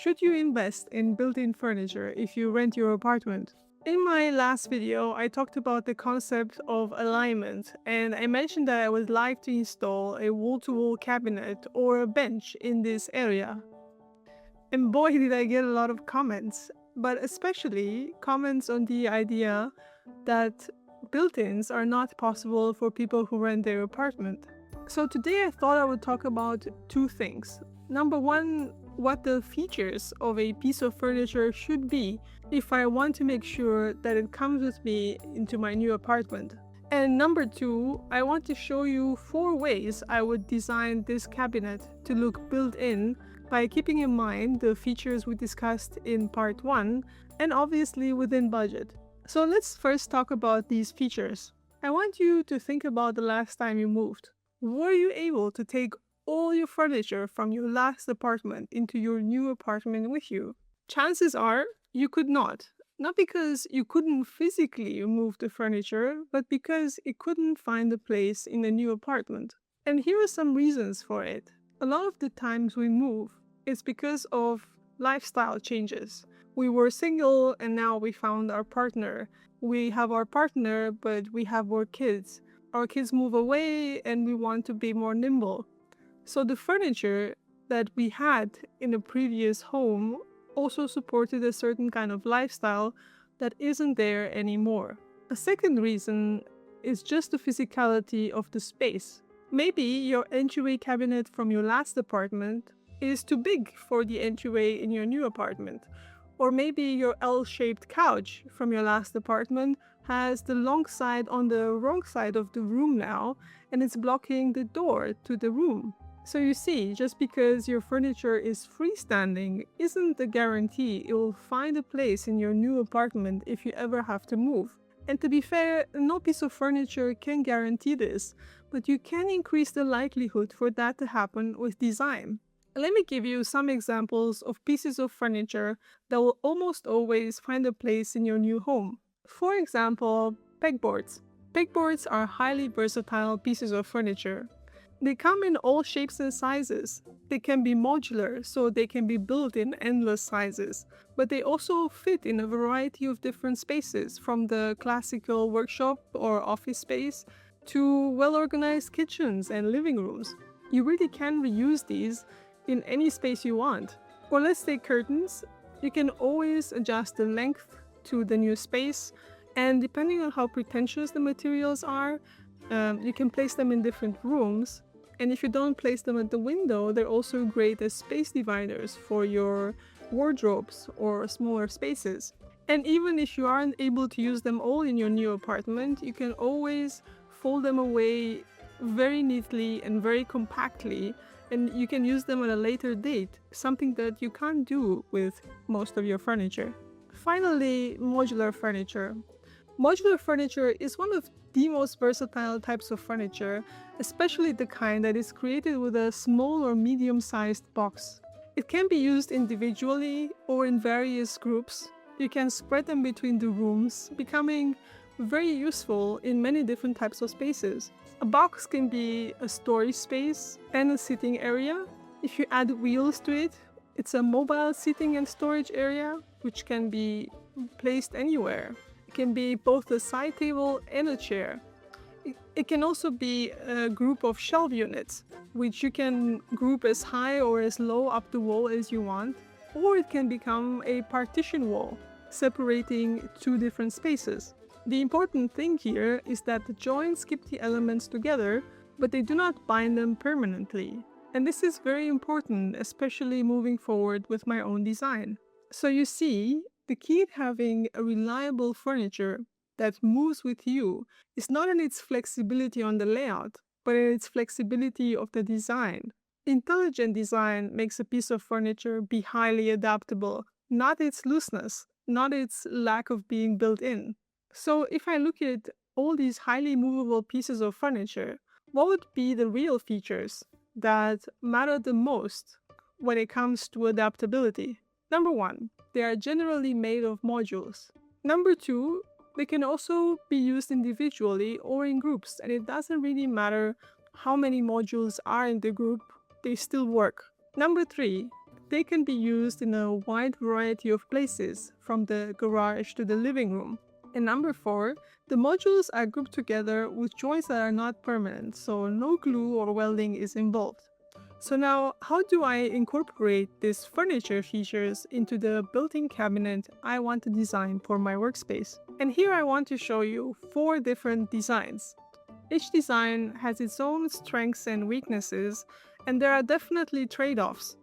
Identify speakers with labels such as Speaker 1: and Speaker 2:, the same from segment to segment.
Speaker 1: Should you invest in built-in furniture if you rent your apartment? In my last video, I talked about the concept of alignment, and I mentioned that I would like to install a wall-to-wall cabinet or a bench in this area. And boy, did I get a lot of comments, but especially comments on the idea that built-ins are not possible for people who rent their apartment. So today I thought I would talk about two things. Number one, what the features of a piece of furniture should be if I want to make sure that it comes with me into my new apartment. And number two, I want to show you 4 ways I would design this cabinet to look built in by keeping in mind the features we discussed in part 1 and obviously within budget. So let's first talk about these features. I want you to think about the last time you moved. Were you able to take all your furniture from your last apartment into your new apartment with you? Chances are you could not. Not because you couldn't physically move the furniture, but because it couldn't find a place in the new apartment. And here are some reasons for it. A lot of the times we move, it's because of lifestyle changes. We were single and now we found our partner. We have our partner, but we have more kids. Our kids move away and we want to be more nimble. So the furniture that we had in a previous home also supported a certain kind of lifestyle that isn't there anymore. A second reason is just the physicality of the space. Maybe your entryway cabinet from your last apartment is too big for the entryway in your new apartment. Or maybe your L-shaped couch from your last apartment has the long side on the wrong side of the room now, and it's blocking the door to the room. So you see, just because your furniture is freestanding isn't a guarantee it will find a place in your new apartment if you ever have to move. And to be fair, no piece of furniture can guarantee this, but you can increase the likelihood for that to happen with design. Let me give you some examples of pieces of furniture that will almost always find a place in your new home. For example, pegboards. Pegboards are highly versatile pieces of furniture. They come in all shapes and sizes. They can be modular, so they can be built in endless sizes, but they also fit in a variety of different spaces, from the classical workshop or office space to well-organized kitchens and living rooms. You really can reuse these in any space you want. Or let's take curtains. You can always adjust the length to the new space, and depending on how pretentious the materials are, you can place them in different rooms. And if you don't place them at the window, they're also great as space dividers for your wardrobes or smaller spaces. And even if you aren't able to use them all in your new apartment, you can always fold them away very neatly and very compactly, and you can use them at a later date, something that you can't do with most of your furniture. Finally, modular furniture. Modular furniture is one of the most versatile types of furniture, especially the kind that is created with a small or medium-sized box. It can be used individually or in various groups. You can spread them between the rooms, becoming very useful in many different types of spaces. A box can be a storage space and a sitting area. If you add wheels to it, it's a mobile sitting and storage area, which can be placed anywhere. It can be both a side table and a chair. It can also be a group of shelf units, which you can group as high or as low up the wall as you want. Or it can become a partition wall, separating 2 different spaces. The important thing here is that the joints keep the elements together, but they do not bind them permanently. And this is very important, especially moving forward with my own design. So you see, the key to having a reliable furniture that moves with you is not in its flexibility on the layout, but in its flexibility of the design. Intelligent design makes a piece of furniture be highly adaptable, not its looseness, not its lack of being built in. So if I look at all these highly movable pieces of furniture, what would be the real features that matter the most when it comes to adaptability? Number 1, they are generally made of modules. Number 2, they can also be used individually or in groups, and it doesn't really matter how many modules are in the group, they still work. Number 3, they can be used in a wide variety of places, from the garage to the living room. And number 4, the modules are grouped together with joints that are not permanent, so no glue or welding is involved. So now, how do I incorporate these furniture features into the built-in cabinet I want to design for my workspace? And here I want to show you 4 different designs. Each design has its own strengths and weaknesses, and there are definitely trade-offs.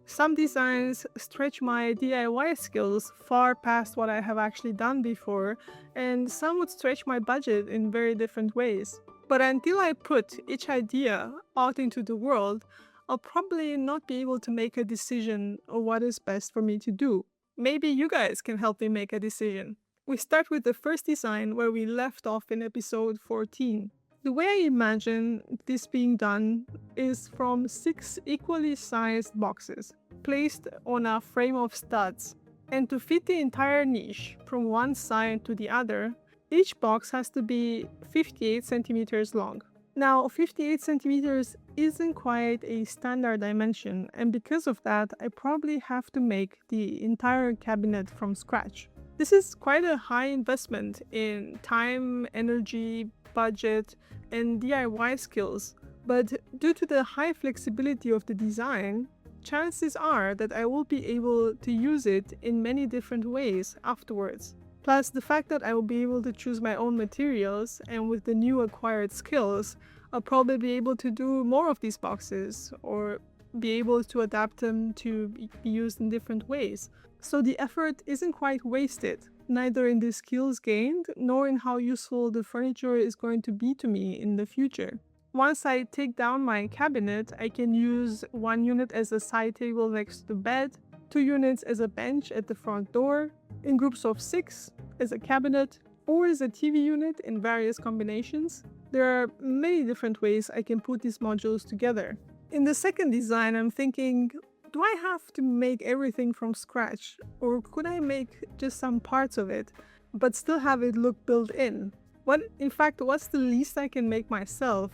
Speaker 1: Some designs stretch my DIY skills far past what I have actually done before, and some would stretch my budget in very different ways. But until I put each idea out into the world, I'll probably not be able to make a decision on what is best for me to do. Maybe you guys can help me make a decision. We start with the first design where we left off in episode 14. The way I imagine this being done is from 6 equally sized boxes, placed on a frame of studs. And to fit the entire niche from one side to the other, each box has to be 58 centimeters long. Now, 58 centimeters isn't quite a standard dimension, and because of that, I probably have to make the entire cabinet from scratch. This is quite a high investment in time, energy, budget, and DIY skills, but due to the high flexibility of the design, chances are that I will be able to use it in many different ways afterwards. Plus, the fact that I will be able to choose my own materials, and with the new acquired skills, I'll probably be able to do more of these boxes, or be able to adapt them to be used in different ways. So the effort isn't quite wasted, neither in the skills gained, nor in how useful the furniture is going to be to me in the future. Once I take down my cabinet, I can use 1 unit as a side table next to the bed, 2 units as a bench at the front door, in groups of 6 as a cabinet, or as a TV unit in various combinations. There are many different ways I can put these modules together. In the second design, I'm thinking, do I have to make everything from scratch, or could I make just some parts of it, but still have it look built in? What's the least I can make myself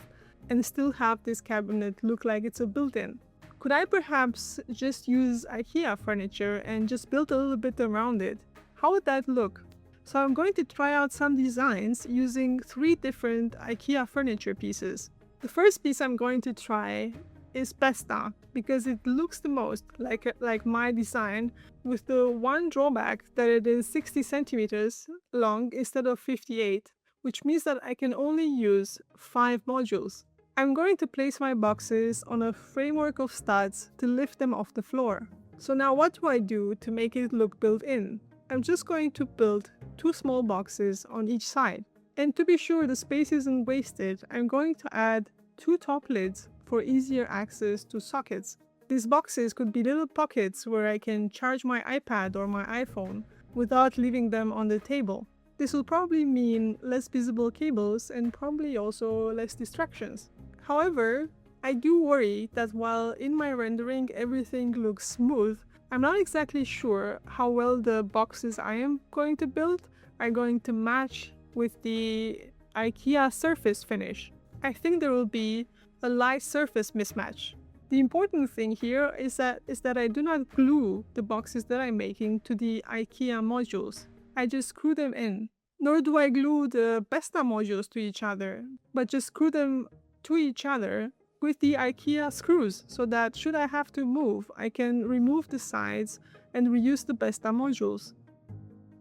Speaker 1: and still have this cabinet look like it's a built-in? Could I perhaps just use IKEA furniture and just build a little bit around it? How would that look? So I'm going to try out some designs using 3 different IKEA furniture pieces. The first piece I'm going to try is Pesta, because it looks the most like my design, with the one drawback that it is 60 centimeters long instead of 58, which means that I can only use 5 modules. I'm going to place my boxes on a framework of studs to lift them off the floor. So now what do I do to make it look built in? I'm just going to build 2 small boxes on each side. And to be sure the space isn't wasted, I'm going to add 2 top lids for easier access to sockets. These boxes could be little pockets where I can charge my iPad or my iPhone without leaving them on the table. This will probably mean less visible cables and probably also less distractions. However, I do worry that while in my rendering everything looks smooth, I'm not exactly sure how well the boxes I am going to build are going to match with the IKEA surface finish. I think there will be a light surface mismatch. The important thing here is that I do not glue the boxes that I'm making to the IKEA modules. I just screw them in. Nor do I glue the Pesta modules to each other, but just screw them to each other with the IKEA screws, so that should I have to move, I can remove the sides and reuse the Pesta modules.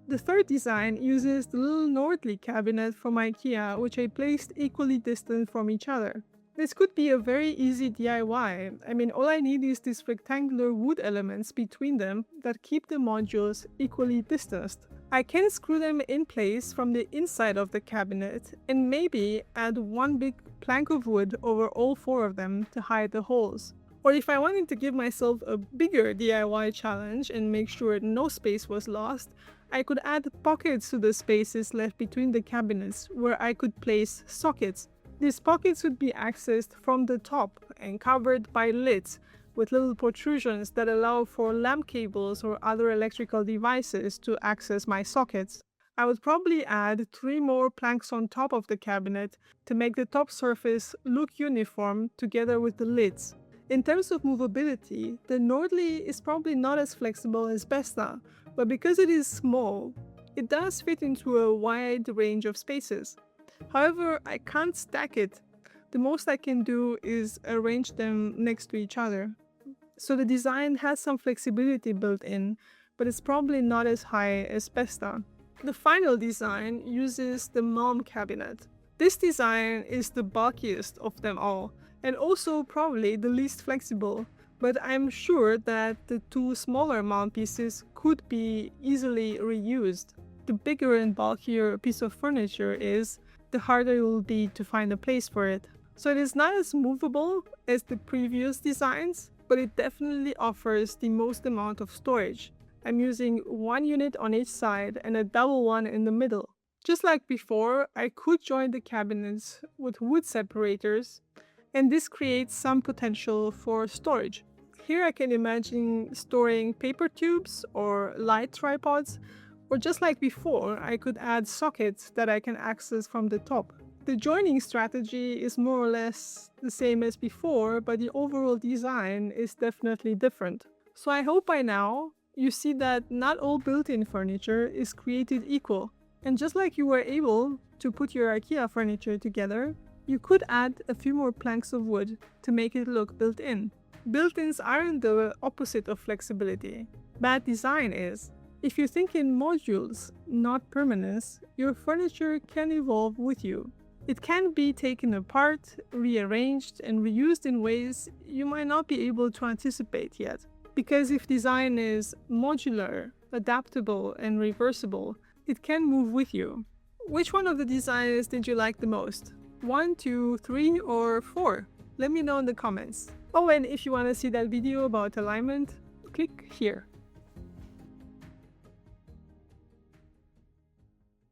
Speaker 1: The third design uses the little Nordly cabinet from IKEA, which I placed equally distant from each other. This could be a very easy DIY. I mean, all I need is these rectangular wood elements between them that keep the modules equally distanced. I can screw them in place from the inside of the cabinet and maybe add 1 big plank of wood over all 4 of them to hide the holes. Or if I wanted to give myself a bigger DIY challenge and make sure no space was lost, I could add pockets to the spaces left between the cabinets where I could place sockets. These pockets would be accessed from the top and covered by lids with little protrusions that allow for lamp cables or other electrical devices to access my sockets. I would probably add 3 more planks on top of the cabinet to make the top surface look uniform together with the lids. In terms of movability, the Nordly is probably not as flexible as Besta, but because it is small, it does fit into a wide range of spaces. However, I can't stack it. The most I can do is arrange them next to each other. So the design has some flexibility built in, but it's probably not as high as Besta. The final design uses the mom cabinet. This design is the bulkiest of them all, and also probably the least flexible, but I'm sure that the two smaller mount pieces could be easily reused. The bigger and bulkier a piece of furniture is, the harder it will be to find a place for it. So it is not as movable as the previous designs, but it definitely offers the most amount of storage. I'm using one unit on each side and a double one in the middle. Just like before, I could join the cabinets with wood separators, and this creates some potential for storage. Here I can imagine storing paper tubes or light tripods, or just like before, I could add sockets that I can access from the top. The joining strategy is more or less the same as before, but the overall design is definitely different. So I hope by now you see that not all built-in furniture is created equal. And just like you were able to put your IKEA furniture together, you could add a few more planks of wood to make it look built-in. Built-ins aren't the opposite of flexibility. Bad design is. If you think in modules, not permanence, your furniture can evolve with you. It can be taken apart, rearranged, and reused in ways you might not be able to anticipate yet. Because if design is modular, adaptable, and reversible, it can move with you. Which one of the designs did you like the most? 1, 2, 3, or 4? Let me know in the comments. Oh, and if you want to see that video about alignment, click here.